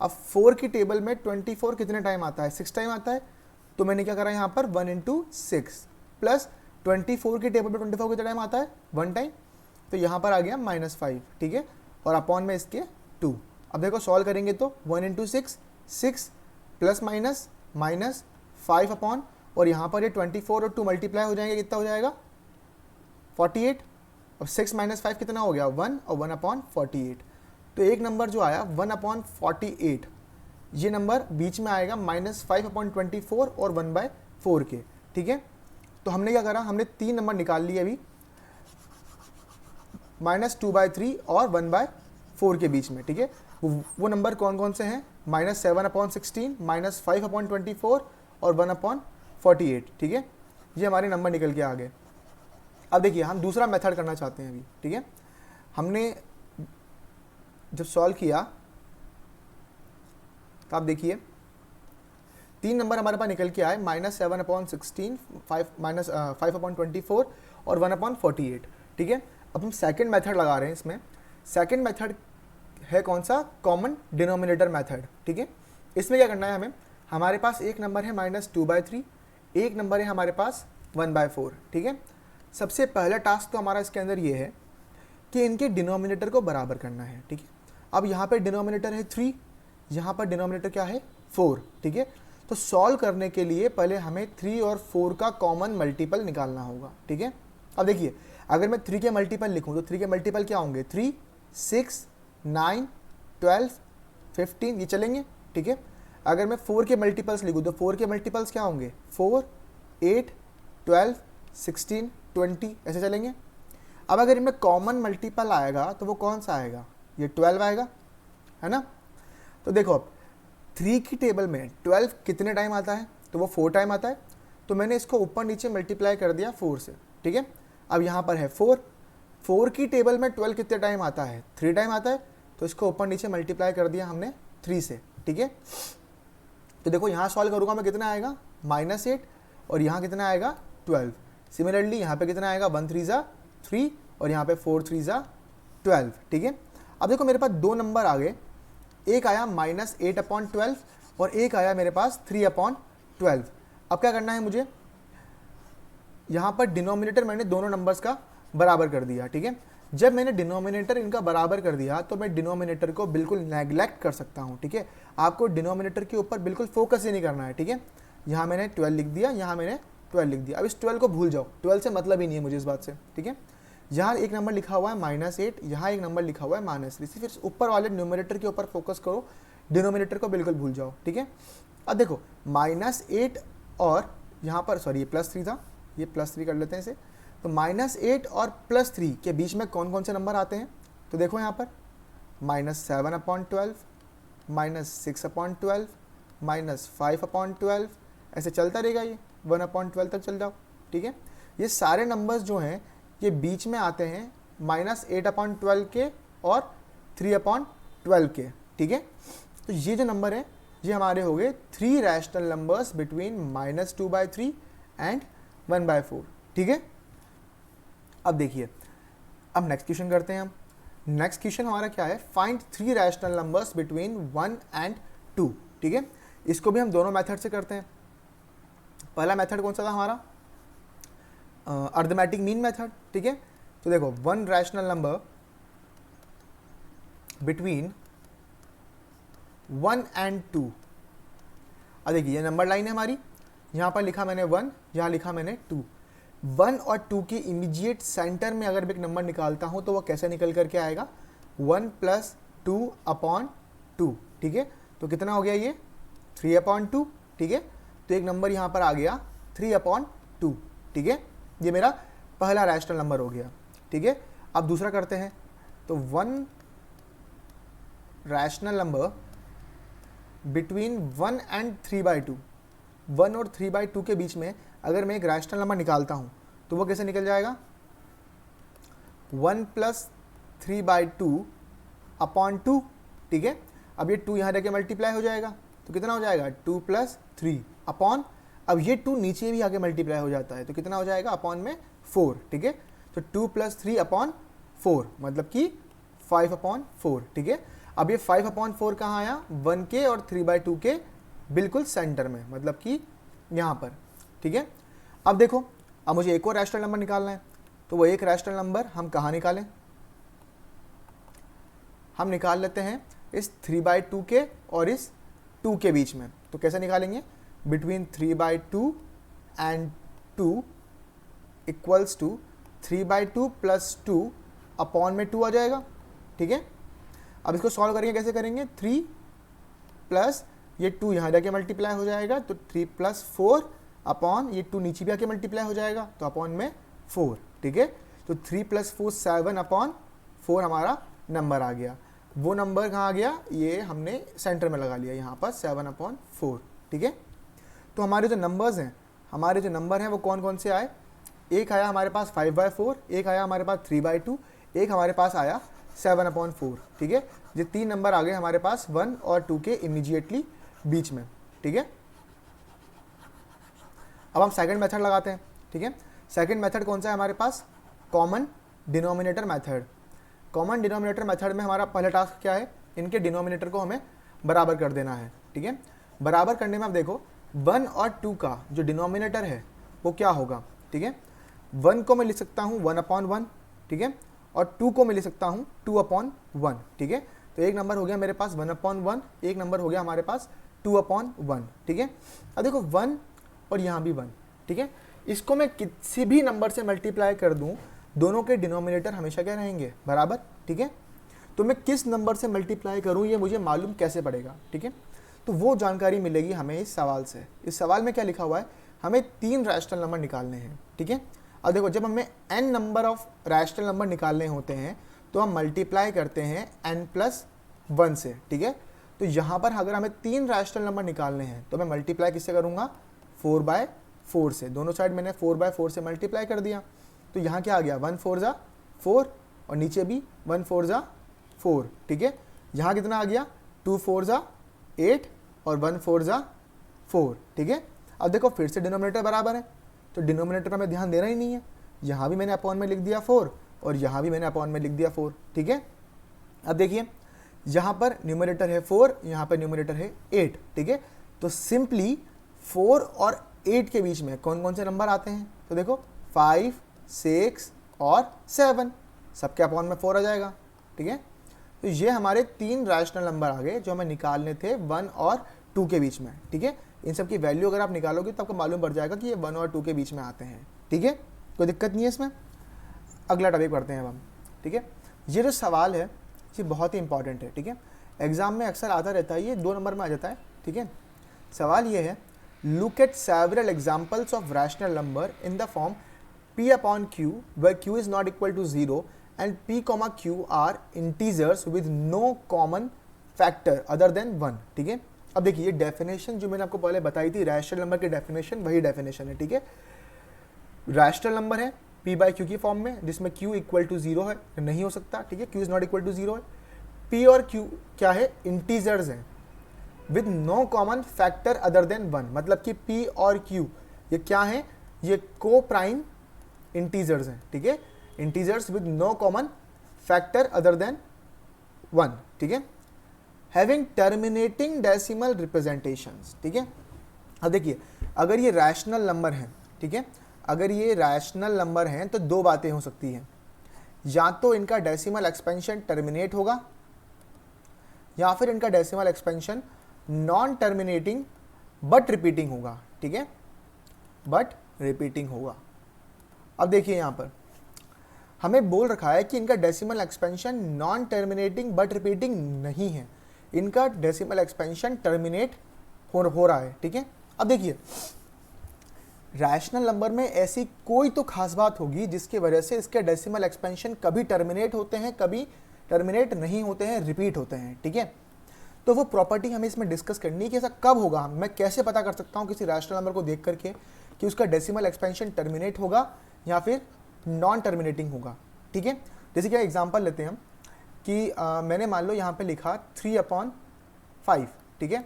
अब 4 की टेबल में 24 कितने टाइम आता है, 6 टाइम आता है, तो मैंने क्या करा यहाँ पर 1 × 6 प्लस 24 की टेबल में 24 कितने टाइम आता है, 1 टाइम, तो यहाँ पर आ गया -5, ठीक है। और अपॉन में इसके 2। अब देखो सॉल्व करेंगे तो 1 × 6 6 प्लस माइनस -5 अपॉन, और यहाँ पर ये 24 और 2 मल्टीप्लाई हो जाएंगे, कितना हो जाएगा 48। अब 6 - 5 कितना हो गया, 1 और 1/48, तो एक नंबर जो आया 1/48, ये नंबर बीच में आएगा -5/24 और 1/4 के, ठीक है। तो हमने क्या करा, हमने 3 नंबर निकाल लिए अभी -2/3 और 1/4 के बीच में, ठीक है। वो नंबर कौन कौन से हैं, -7/16 -5/24 और 1/48, ठीक है। ये हमारे नंबर निकल के आ गए। अब देखिए हम दूसरा मेथड करना चाहते हैं अभी, ठीक है। हमने जब सॉल्व किया तो आप देखिए 3 नंबर हमारे पास निकल के आए, -7/16 5/24 और 1/48, ठीक है। अब हम सेकंड मेथड लगा रहे हैं इसमें। सेकंड मेथड है कौन सा, कॉमन डिनोमिनेटर मेथड, ठीक है। इसमें क्या करना है हमें, हमारे पास एक नंबर है -2/3, एक नंबर है हमारे पास 1/4, ठीक है। सबसे पहला टास्क तो हमारा इसके अंदर ये है कि इनके डिनोमिनेटर को बराबर करना है, ठीक है। अब यहाँ पे डिनोमिनेटर है 3, यहाँ पर डिनोमिनेटर क्या है 4, ठीक है। तो सॉल्व करने के लिए पहले हमें 3 और 4 का कॉमन मल्टीपल निकालना होगा, ठीक है। अब देखिए अगर मैं 3 के मल्टीपल लिखूँ तो 3 के मल्टीपल क्या होंगे, 3 6 9 12 15, ये चलेंगे, ठीक है। अगर मैं 4 के मल्टीपल्स लिखूँ तो 4 के मल्टीपल्स क्या होंगे, 4 8 12 16 20, ऐसे चलेंगे। अब अगर इनमें कॉमन मल्टीपल आएगा तो वो कौन सा आएगा, ये 12 आएगा, है ना। तो देखो अब 3 की टेबल में 12 कितने टाइम आता है, तो वो 4 टाइम आता है, तो मैंने इसको ऊपर नीचे मल्टीप्लाई कर दिया 4 से, ठीक है। अब यहाँ पर है 4 की टेबल में 12 कितने टाइम आता है, 3 टाइम आता है, तो इसको ऊपर नीचे मल्टीप्लाई कर दिया हमने 3 से, ठीक है। तो देखो यहाँ सॉल्व करूँगा मैं, कितना आएगा -8 और यहाँ कितना आएगा 12। सिमिलरली यहाँ पे कितना आएगा, 1 3 ज़ा 3 और यहाँ पे 4 3 ज़ा 12, ठीक है। अब देखो मेरे पास 2 नंबर आ गए, एक आया -8/12 और एक आया मेरे पास 3/12। अब क्या करना है मुझे, यहाँ पर डिनोमिनेटर मैंने दोनों नंबर्स का बराबर कर दिया, ठीक है। जब मैंने डिनोमिनेटर इनका बराबर कर दिया तो मैं डिनोमिनेटर को बिल्कुल नेग्लेक्ट कर सकता हूँ, ठीक है। आपको डिनोमिनेटर के ऊपर बिल्कुल फोकस ही नहीं करना है, ठीक है। यहाँ मैंने 12 लिख दिया, यहाँ मैंने 12 लिख दिया। अब इस 12 को भूल जाओ, 12 से मतलब ही नहीं है मुझे इस बात से, ठीक है। यहाँ एक नंबर लिखा हुआ है -8, यहाँ एक नंबर लिखा हुआ है -3, फिर ऊपर वाले न्यूमरेटर के ऊपर फोकस करो, डिनोमिनेटर को बिल्कुल भूल जाओ, ठीक है। अब देखो -8 और यहाँ पर सॉरी ये +3 था, ये +3 कर लेते हैं इसे। तो -8 और +3 के बीच में कौन कौन से नंबर आते हैं? तो देखो यहाँ पर -7/12, -6/12, -5/12, ऐसे चलता रहेगा, ये 1/12 तक चल जाओ, ठीक है। ये सारे नंबर्स जो हैं ये बीच में आते हैं -8/12 के और 3/12 के, ठीक है। तो ये जो नंबर है ये हमारे हो गए 3 रैशनल नंबर्स बिटवीन -2/3 एंड 1/4, ठीक है। अब देखिए, अब नेक्स्ट क्वेश्चन करते हैं हम। नेक्स्ट क्वेश्चन हमारा क्या है? Find 3 rational numbers between 1 and 2, ठीक है। इसको भी हम दोनों मेथड से करते हैं। पहला मेथड कौन सा था हमारा? अरिथमेटिक मीन मेथड, ठीक है। तो देखो 1 रैशनल नंबर बिटवीन 1 एंड 2। अब देखिए ये नंबर लाइन है हमारी, यहाँ पर लिखा मैंने 1, यहाँ लिखा मैंने 2। 1 और 2 के इमीडिएट सेंटर में अगर मैं एक नंबर निकालता हूँ तो वो कैसे निकल करके आएगा? 1 + 2/2, ठीक है। तो कितना हो गया ये? 3/2, ठीक है। तो एक नंबर यहाँ पर आ गया 3/2, ठीक है। ये मेरा पहला रैशनल नंबर हो गया, ठीक है। अब दूसरा करते हैं। तो 1 रैशनल नंबर बिटवीन 1 एंड 3/2, 1 और 3/2 के बीच में अगर मैं एक रैशनल नंबर निकालता हूँ तो वो कैसे निकल जाएगा? 1 + 3/2/2, ठीक है। अब ये 2 यहाँ रह के मल्टीप्लाई हो जाएगा तो कितना हो जाएगा? 2 + 3 अपॉन, अब ये 2 नीचे भी आके मल्टीप्लाई हो जाता है तो कितना हो जाएगा? अपॉन में 4, ठीक है। तो 2 + 3/4 मतलब कि 5/4, ठीक है। अब ये 5/4 कहाँ आया? 1 के और 3/2 के बिल्कुल सेंटर में, मतलब कि यहाँ पर, ठीक है। अब देखो, अब मुझे एक और रैशनल नंबर निकालना है। तो वो एक रैशनल नंबर हम कहाँ निकालें? हम निकाल लेते हैं इस 3/2 के और इस 2 के बीच में। तो कैसे निकालेंगे? Between 3/2 and 2 equals to 3/2 + 2 upon में 2 आ जाएगा, ठीक है। अब इसको सॉल्व करेंगे, कैसे करेंगे? 3 प्लस ये 2 यहाँ जाके मल्टीप्लाई हो जाएगा तो 3 + 4 अपॉन ये 2 नीचे भी आके मल्टीप्लाई हो जाएगा तो अपॉन में 4, ठीक है। तो 3 + 4 7/4 हमारा नंबर आ गया। वो नंबर कहाँ आ गया? ये हमने सेंटर में लगा लिया यहाँ पर 7/4, ठीक है। तो हमारे जो नंबर्स हैं, हमारे जो नंबर हैं वो कौन कौन से आए? एक आया हमारे पास 5/4, एक आया हमारे पास 3/2, एक हमारे पास आया 7/4, ठीक है। ये 3 नंबर आ गए हमारे पास 1 और 2 के इमीडिएटली बीच में, ठीक है। अब हम सेकंड मेथड लगाते हैं, ठीक है। सेकंड मेथड कौन सा है हमारे पास? Common denominator method. Common denominator method में हमारा पहला टास्क क्या है? इनके डिनोमिनेटर को हमें बराबर कर देना है, ठीक है। बराबर करने में आप देखो 1 और 2 का जो डिनोमिनेटर है वो क्या होगा, ठीक है। 1 को मैं लिख सकता हूँ 1/1, ठीक है, और 2 को मैं लिख सकता हूँ 2/1, ठीक है। तो एक नंबर हो गया मेरे पास 1/1, एक नंबर हो गया हमारे पास 2/1, ठीक है। अब देखो 1 और यहाँ भी 1, ठीक है। इसको मैं किसी भी नंबर से मल्टीप्लाई कर दूँ, दोनों के डिनोमिनेटर हमेशा क्या रहेंगे? बराबर, ठीक है। तो मैं किस नंबर से मल्टीप्लाई करूँ ये मुझे मालूम कैसे पड़ेगा, ठीक है। तो वो जानकारी मिलेगी हमें इस सवाल से। इस सवाल में क्या लिखा हुआ है? हमें 3 रैशनल नंबर निकालने हैं, ठीक है। अब देखो, जब हमें n number of rational number निकालने होते हैं तो हम मल्टीप्लाई करते हैं n + 1 से, ठीक है। तो यहाँ पर अगर हमें 3 रैशनल नंबर निकालने हैं तो मैं मल्टीप्लाई किससे करूँगा? 4/4 से। दोनों साइड मैंने 4/4 से मल्टीप्लाई कर दिया। तो यहाँ क्या आ गया? 1 4 ज़ा 4 और नीचे भी 1 4 ज़ा 4, ठीक है। यहाँ कितना आ गया? 2 4 ज़ा 8 और 1 4 ज़ा 4, ठीक है। अब देखो फिर से डिनोमिनेटर बराबर है तो डिनोमिनेटर पर हमें ध्यान देना ही नहीं है। यहाँ भी मैंने अपॉन में लिख दिया 4 और यहाँ भी मैंने अपॉन में लिख दिया 4, ठीक है। अब देखिए यहाँ पर न्यूमरेटर है 4, यहाँ पर न्यूमरेटर है 8, ठीक है। तो सिंपली 4 और 8 के बीच में कौन कौन से नंबर आते हैं? तो देखो 5 6 और 7, सबके अपॉन में 4 आ जाएगा, ठीक है। तो ये हमारे 3 रैशनल नंबर आ गए जो हमें निकालने थे 1 और 2 के बीच में, ठीक है। इन सब की वैल्यू अगर आप निकालोगे तो आपको मालूम पड़ जाएगा कि ये 1 और 2 के बीच में आते हैं, ठीक है। कोई दिक्कत नहीं है इसमें। अगला टॉपिक पढ़ते हैं अब हम, ठीक है। ये जो सवाल है ये बहुत ही इंपॉर्टेंट है, ठीक है। एग्जाम में अक्सर आता रहता है, ये 2 नंबर में आ जाता है, ठीक है। सवाल ये है Look at several examples of rational number in the form p upon q, where q is not equal to 0 and p comma q are integers with no common factor other than 1. ठीक है, अब देखिए ये definition जो मैंने आपको पहले बताई थी रैशनल नंबर की डेफिनेशन, वही डेफिनेशन है. ठीक है, रैशनल नंबर है p बाई क्यू की फॉर्म में, जिसमें q इक्वल टू 0 है, नहीं हो सकता. ठीक है, q is not equal to 0 है. p और q क्या है, इंटीजर्स हैं with no common factor other than 1. मतलब कि p और q ये क्या है, ये को प्राइम इंटीजर्स हैं. ठीक है, integers with no common factor other than 1. ठीक है, हैविंग टर्मिनेटिंग डेसिमल रिप्रेजेंटेशंस. ठीक है, अब देखिए अगर ये रैशनल नंबर है, ठीक है, अगर ये रैशनल नंबर हैं तो दो बातें हो सकती हैं, या तो इनका डेसिमल एक्सपेंशन टर्मिनेट होगा या फिर इनका decimal expansion non terminating but repeating होगा. ठीक है, बट रिपीटिंग होगा. अब देखिए यहाँ पर हमें बोल रखा है कि इनका decimal expansion non terminating but repeating नहीं है, इनका डेसिमल एक्सपेंशन टर्मिनेट हो रहा है. ठीक है, अब देखिए रैशनल नंबर में ऐसी कोई तो खास बात होगी जिसकी वजह से इसके डेसिमल एक्सपेंशन कभी टर्मिनेट होते हैं, कभी टर्मिनेट नहीं होते हैं, रिपीट होते हैं. ठीक है, तो वो प्रॉपर्टी हमें इसमें डिस्कस करनी है कि ऐसा कब होगा. मैं कैसे पता कर सकता हूँ किसी रैशनल नंबर को देख करके कि उसका डेसिमल एक्सपेंशन टर्मिनेट होगा या फिर नॉन टर्मिनेटिंग होगा. ठीक है, जैसे कि एग्जांपल लेते हैं हम कि मैंने मान लो यहाँ पे लिखा 3/5. ठीक है,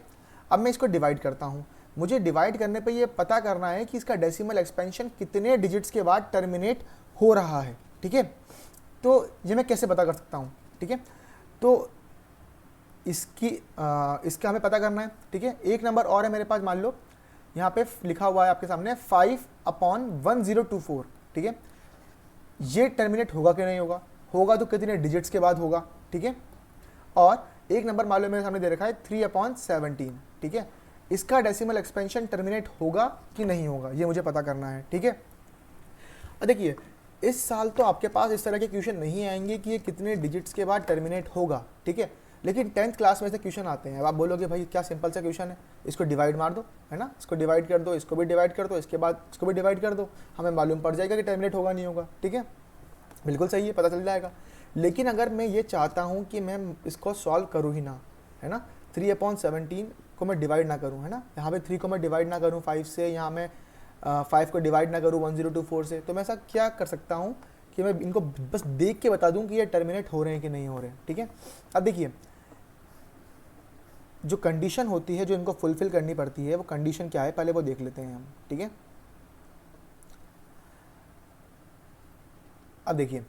अब मैं इसको डिवाइड करता हूँ. मुझे डिवाइड करने पे ये पता करना है कि इसका डेसिमल एक्सपेंशन कितने डिजिट्स के बाद टर्मिनेट हो रहा है. ठीक है, तो ये मैं कैसे पता कर सकता हूँ. ठीक है, तो इसका हमें पता करना है. ठीक है, एक नंबर और है मेरे पास, मान लो यहाँ पे लिखा हुआ है आपके सामने 5/1024. ठीक है, ये टर्मिनेट होगा कि नहीं होगा, होगा तो कितने डिजिट्स के बाद होगा. ठीक है, और एक नंबर मान लो मेरे सामने दे रखा है 3/17. ठीक है, इसका डेसिमल एक्सपेंशन टर्मिनेट होगा कि नहीं होगा, ये मुझे पता करना है. ठीक है, और देखिए इस साल तो आपके पास इस तरह के क्वेश्चन नहीं आएंगे कि ये कितने डिजिट्स के बाद टर्मिनेट होगा. ठीक है, लेकिन 10th क्लास में से क्वेश्चन आते हैं. अब आप बोलोगे भाई क्या सिंपल सा क्वेश्चन है, इसको डिवाइड मार दो, है ना, इसको डिवाइड कर दो, इसको भी डिवाइड कर दो, इसके बाद इसको भी डिवाइड कर दो, हमें मालूम पड़ जाएगा कि टर्मिनेट होगा नहीं होगा. ठीक है, बिल्कुल सही है, पता चल जाएगा. लेकिन अगर मैं ये चाहता हूँ कि मैं इसको सॉल्व करूँ ही ना, है ना, 3/17 को मैं डिवाइड ना करूँ, है ना, यहाँ पे 3 को मैं डिवाइड ना करूँ 5 से, यहाँ मैं 5 को डिवाइड ना करूँ 1024 से, तो मैं ऐसा क्या कर सकता हूँ कि मैं इनको बस देख के बता दूँ कि ये टर्मिनेट हो रहे हैं कि नहीं हो रहे हैं. ठीक है, अब देखिए जो कंडीशन होती है जो इनको फुलफिल करनी पड़ती है, वो कंडीशन क्या है पहले वो देख लेते हैं हम. ठीक है, अब देखिए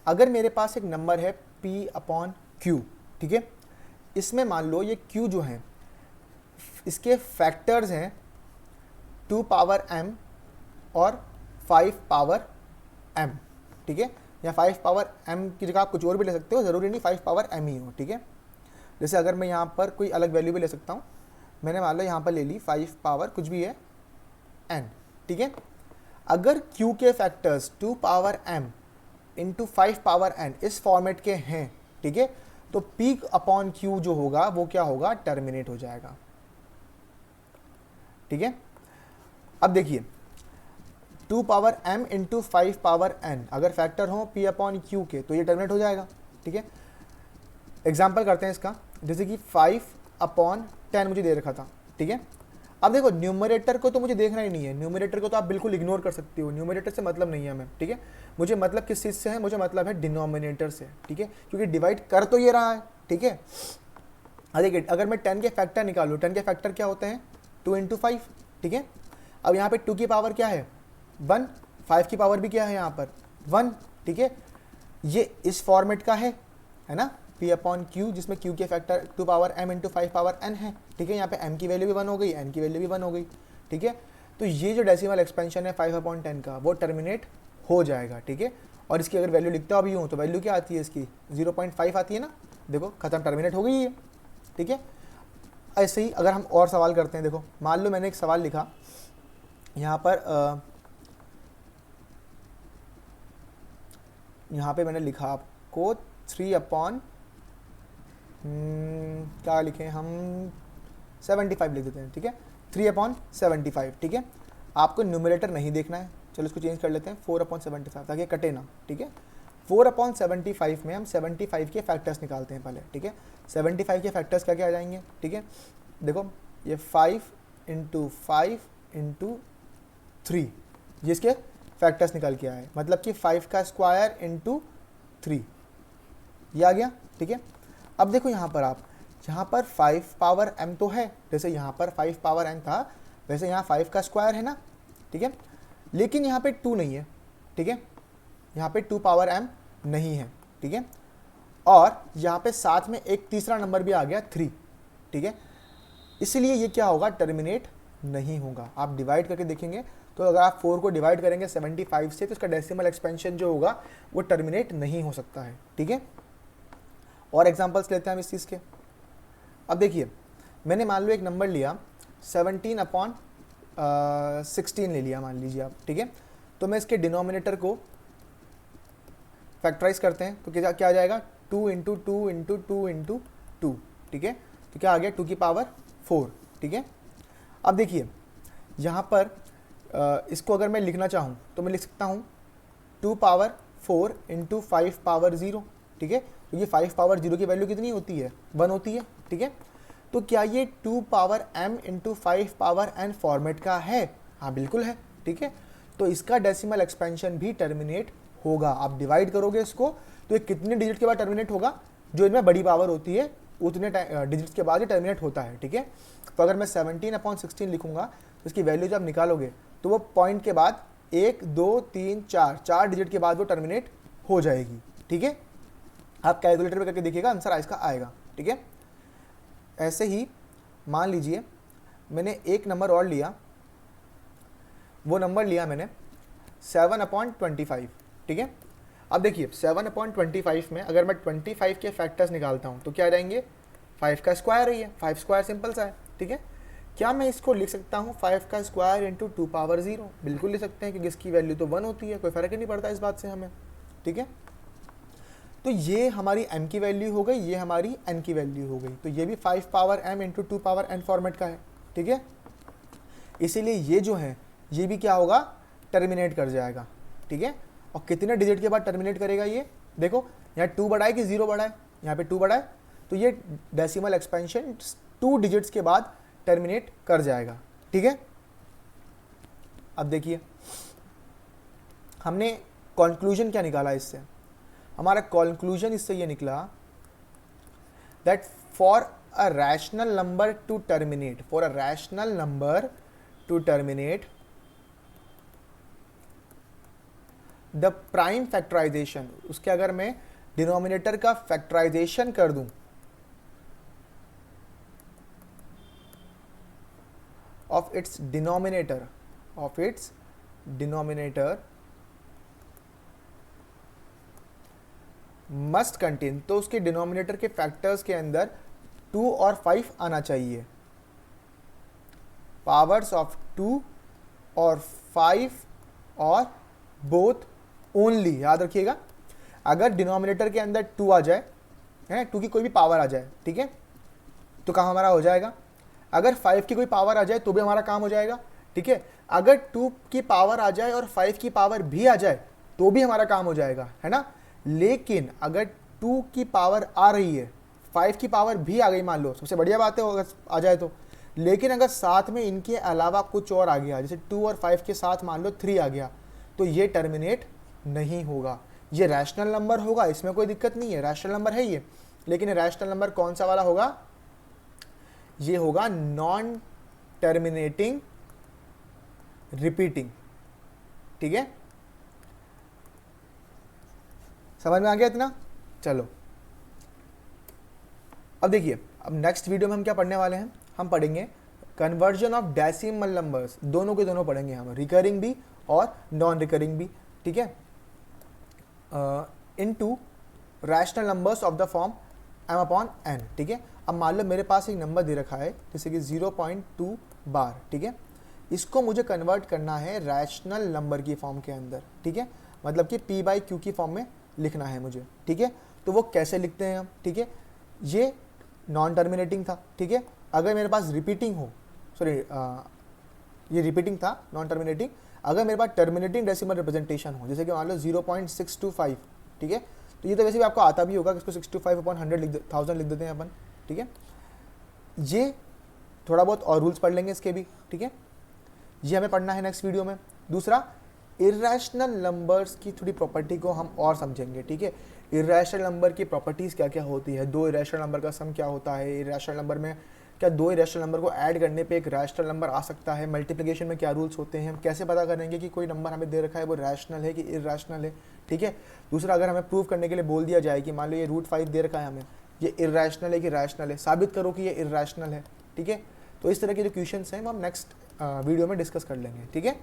अगर मेरे पास एक नंबर है p/q. ठीक है, इसमें मान लो ये q जो है इसके फैक्टर्स हैं 2m और 5m. ठीक है, या 5m की जगह आप कुछ और भी ले सकते हो, ज़रूरी नहीं 5m ही हो. ठीक है, जैसे अगर मैं यहाँ पर कोई अलग वैल्यू भी ले सकता हूँ, मैंने मान लो यहाँ पर ले ली 5 कुछ भी है n. ठीक है, अगर q के फैक्टर्स 2m इंटू 5n इस फॉर्मेट के हैं, ठीक है, तो p/q जो होगा वो क्या होगा, टर्मिनेट हो जाएगा. ठीक है, अब देखिए 2m इंटू 5n अगर फैक्टर हो p/q के तो ये टर्मिनेट हो जाएगा. ठीक है, एग्जाम्पल करते हैं इसका, जैसे कि 5/10 मुझे दे रखा था. ठीक है, अब देखो न्यूमरेटर को तो मुझे देखना ही नहीं है, न्यूमरेटर को तो आप बिल्कुल इग्नोर कर सकते हो, न्यूमरेटर से मतलब नहीं है हमें. ठीक है, मुझे मतलब किस चीज़ से है, मुझे मतलब है डिनोमिनेटर से. ठीक है, क्योंकि डिवाइड कर तो ये रहा है. ठीक है, देखिए अगर मैं 10 के फैक्टर निकालूँ, 10 के फैक्टर क्या होते हैं 2 इंटू 5. ठीक है, अब यहाँ पे 2 की पावर क्या है 1, 5 की पावर भी क्या है यहाँ पर 1. ठीक है, ये इस फॉर्मेट का है ना, p/q जिसमें q के फैक्टर 2m इंटू 5n है. ठीक है, यहाँ पे m की वैल्यू भी 1 हो गई, n की वैल्यू भी 1 हो गई. ठीक है, तो ये जो डेसिमल एक्सपेंशन है 5/10 का वो टर्मिनेट हो जाएगा. ठीक है, और इसकी अगर वैल्यू लिखता भी हूँ तो वैल्यू क्या आती है इसकी 0.5 आती है ना, देखो खत्म, टर्मिनेट हो गई है. ठीक है, ऐसे ही अगर हम और सवाल करते हैं, देखो मान लो मैंने एक सवाल लिखा यहाँ पर, यहाँ पे मैंने लिखा आपको 3 क्या लिखें हम 75 लिख देते हैं. ठीक है, 3/75, ठीक है। आपको न्यूमरेटर नहीं देखना है, चलो इसको चेंज कर लेते हैं 4/75 ताकि कटे ना, ठीक है। 4/75 में हम 75 के फैक्टर्स निकालते हैं पहले, ठीक है। 75 के फैक्टर्स क्या क्या आ जाएंगे, ठीक है। देखो ये 5 × 5 × 3 ये इसके फैक्टर्स निकल के आए, मतलब कि 5 का स्क्वायर × 3 ये आ गया, ठीक है। अब देखो यहाँ पर 5 पावर m तो है, जैसे यहाँ पर 5 पावर n था वैसे यहाँ 5 का स्क्वायर है ना, ठीक है। लेकिन यहाँ पे 2 नहीं है, ठीक है। यहाँ पे 2 पावर m नहीं है, ठीक है। और यहाँ पे साथ में एक तीसरा नंबर भी आ गया 3, ठीक है। इसलिए ये क्या होगा, टर्मिनेट नहीं होगा। आप डिवाइड करके देखेंगे तो अगर आप 4 को डिवाइड करेंगे 75 से तो इसका डेसिमल एक्सपेंशन जो होगा वो टर्मिनेट नहीं हो सकता है, ठीक है। और एग्जांपल्स लेते हैं हम इस चीज़ के। अब देखिए मैंने मान लो एक नंबर लिया 17/16 ले लिया मान लीजिए आप, ठीक है। तो मैं इसके डिनोमिनेटर को फैक्टराइज करते हैं तो क्या आ जाएगा, 2 × 2 × 2 × 2, ठीक है। तो क्या आ गया 2 की पावर 4, ठीक है। अब देखिए यहाँ पर इसको अगर मैं लिखना चाहूँ तो मैं लिख सकता हूँ 2 पावर 4 × 5 पावर 0, ठीक है। तो ये 5 पावर 0 की वैल्यू कितनी होती है, 1 होती है, ठीक है। तो क्या ये 2 power m × 5 power n format का है, हाँ बिल्कुल है, ठीक है। तो इसका डेसिमल एक्सपेंशन भी टर्मिनेट होगा। आप डिवाइड करोगे इसको तो ये कितने डिजिट के बाद टर्मिनेट होगा, जो इनमें बड़ी पावर होती है उतने डिजिट्स के बाद ही टर्मिनेट होता है, ठीक है। तो अगर मैं 17/16 लिखूंगा तो इसकी वैल्यू जब निकालोगे तो वो पॉइंट के बाद 1 2 3 4 डिजिट के बाद वो टर्मिनेट हो जाएगी, ठीक है। आप कैलकुलेटर पे करके देखिएगा, आंसर इसका आएगा, ठीक है। ऐसे ही मान लीजिए मैंने एक नंबर और लिया, वो नंबर लिया मैंने 7/25, ठीक है। अब देखिए 7/25 में अगर मैं 25 के फैक्टर्स निकालता हूँ तो क्या आ जाएंगे, 5 का स्क्वायर ही है, 5 स्क्वायर सिंपल सा है, ठीक है। क्या मैं इसको लिख सकता हूँ 5 का स्क्वायर × 2 पावर 0, बिल्कुल लिख सकते हैं क्योंकि इसकी वैल्यू तो 1 होती है, कोई फ़र्क ही नहीं पड़ता इस बात से हमें, ठीक है। तो ये हमारी m की वैल्यू हो गई, ये हमारी n की वैल्यू हो गई। तो ये भी 5 power m × 2 power n format का है, ठीक है। इसीलिए ये जो है ये भी क्या होगा, टर्मिनेट कर जाएगा, ठीक है। और कितने डिजिट के बाद टर्मिनेट करेगा ये, देखो यहाँ 2 बड़ा है कि 0 बड़ा है, यहाँ पे 2 बड़ा है, तो ये डेसिमल एक्सपेंशन 2 डिजिट्स के बाद टर्मिनेट कर जाएगा, ठीक है। अब देखिए हमने कंक्लूजन क्या निकाला इससे, हमारा कंक्लूजन इससे ये निकला that for a rational number to terminate, for a rational number to terminate the prime factorization, उसके अगर मैं डिनोमिनेटर का फैक्टराइजेशन कर दूं of its denominator must contain, तो उसके डिनोमिनेटर के फैक्टर्स के अंदर 2 और 5 आना चाहिए, पावर्स ऑफ 2 और 5 और बोथ ओनली, याद रखिएगा। अगर डिनोमिनेटर के अंदर 2 आ जाए, है 2 की कोई भी पावर आ जाए, ठीक है, तो काम हमारा हो जाएगा। अगर 5 की कोई पावर आ जाए तो भी हमारा काम हो जाएगा, ठीक है। अगर 2 की पावर आ जाए और 5 की पावर भी आ जाए तो भी हमारा काम हो जाएगा, है ना। लेकिन अगर 2 की पावर आ रही है, 5 की पावर भी आ गई मान लो, सबसे बढ़िया बात है अगर आ जाए तो, लेकिन अगर साथ में इनके अलावा कुछ और आ गया, जैसे 2 और 5 के साथ मान लो 3 आ गया, तो ये टर्मिनेट नहीं होगा। ये रैशनल नंबर होगा, इसमें कोई दिक्कत नहीं है, रैशनल नंबर है ये, लेकिन रैशनल नंबर कौन सा वाला होगा, ये होगा नॉन टर्मिनेटिंग रिपीटिंग, ठीक है। समझ में आ गया इतना, चलो अब देखिए, अब नेक्स्ट वीडियो में हम क्या पढ़ने वाले हैं, हम पढ़ेंगे कन्वर्जन ऑफ डेसिमल नंबर्स, दोनों के दोनों पढ़ेंगे हम, रिकरिंग भी और नॉन रिकरिंग भी, ठीक है, into rational numbers of the form m/n, ठीक है। अब मान लो मेरे पास एक नंबर दे रखा है जैसे कि 0.2 बार, ठीक है, इसको मुझे कन्वर्ट करना है रैशनल नंबर की फॉर्म के अंदर, ठीक है, मतलब कि p/q की फॉर्म में लिखना है मुझे, ठीक है। तो वो कैसे लिखते हैं हम, ठीक है, ये नॉन टर्मिनेटिंग था, ठीक है। अगर मेरे पास रिपीटिंग हो, सॉरी ये रिपीटिंग था नॉन टर्मिनेटिंग, अगर मेरे पास टर्मिनेटिंग डेसिमल रिप्रेजेंटेशन हो, जैसे कि मान लो 0.625, ठीक है, तो ये तो वैसे भी आपको आता भी होगा कि इसको 65/100 लिख देते हैं अपन, ठीक है। ये थोड़ा बहुत और रूल्स पढ़ लेंगे इसके भी, ठीक है, ये हमें पढ़ना है नेक्स्ट वीडियो में। दूसरा, इरेशनल नंबर्स की थोड़ी प्रॉपर्टी को हम और समझेंगे, ठीक है। इरेशनल नंबर की प्रॉपर्टीज़ क्या क्या होती है, दो इरेशनल नंबर का सम क्या होता है, इरेशनल नंबर में क्या दो इरेशनल नंबर को ऐड करने पे एक रैशनल नंबर आ सकता है, मल्टीप्लिकेशन में क्या रूल्स होते हैं, हम कैसे पता करेंगे कि कोई नंबर हमें दे रखा है वो रैशनल है कि इरेशनल है, ठीक है। दूसरा, अगर हमें प्रूव करने के लिए बोल दिया जाए कि मान लो ये √5 दे रखा है हमें, ये इरेशनल है कि रैशनल है, साबित करो कि ये इरेशनल है, ठीक है। तो इस तरह के जो क्वेश्चंस हैं वो हम नेक्स्ट वीडियो में डिस्कस कर लेंगे, ठीक है।